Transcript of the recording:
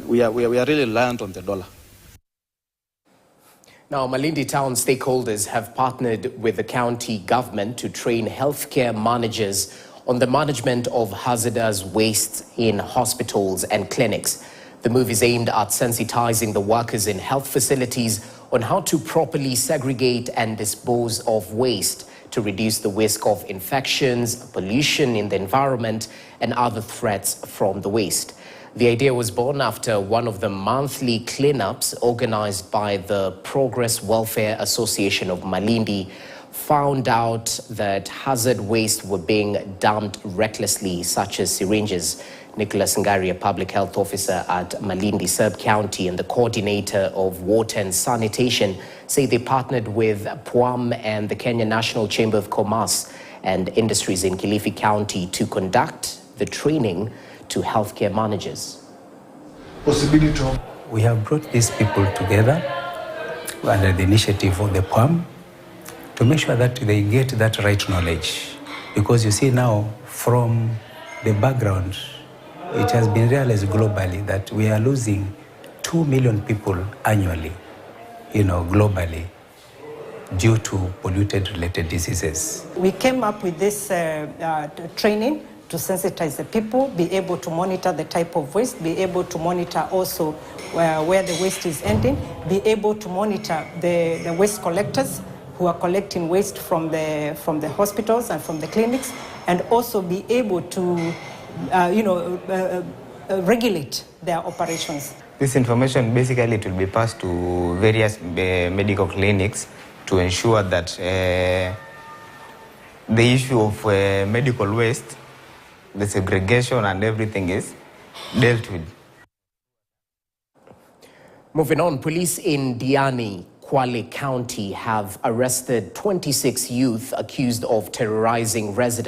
we are really reliant on the dollar. Now, Malindi town stakeholders have partnered with the county government to train healthcare managers on the management of hazardous waste in hospitals and clinics. The move is aimed at sensitizing the workers in health facilities on how to properly segregate and dispose of waste to reduce the risk of infections, pollution in the environment, and other threats from the waste. The idea was born after one of the monthly cleanups organized by the Progress Welfare Association of Malindi found out that hazard waste were being dumped recklessly, such as syringes. Nicholas Ngari, a public health officer at Malindi Sub-County and the coordinator of water and sanitation, say they partnered with PWAM and the Kenya National Chamber of Commerce and Industries in Kilifi County to conduct the training to healthcare managers. We have brought these people together under the initiative of the PWAM to make sure that they get that right knowledge. Because you see now, from the background, it has been realized globally that we are losing 2 million people annually, globally, due to polluted-related diseases. We came up with this training to sensitize the people, be able to monitor the type of waste, be able to monitor also where the waste is ending, be able to monitor the waste collectors who are collecting waste from the hospitals and from the clinics, and also be able to regulate their operations. This information basically it will be passed to various medical clinics to ensure that the issue of medical waste, the segregation and everything is dealt with. Moving on, police in Diani, Kwale County have arrested 26 youth accused of terrorizing residents.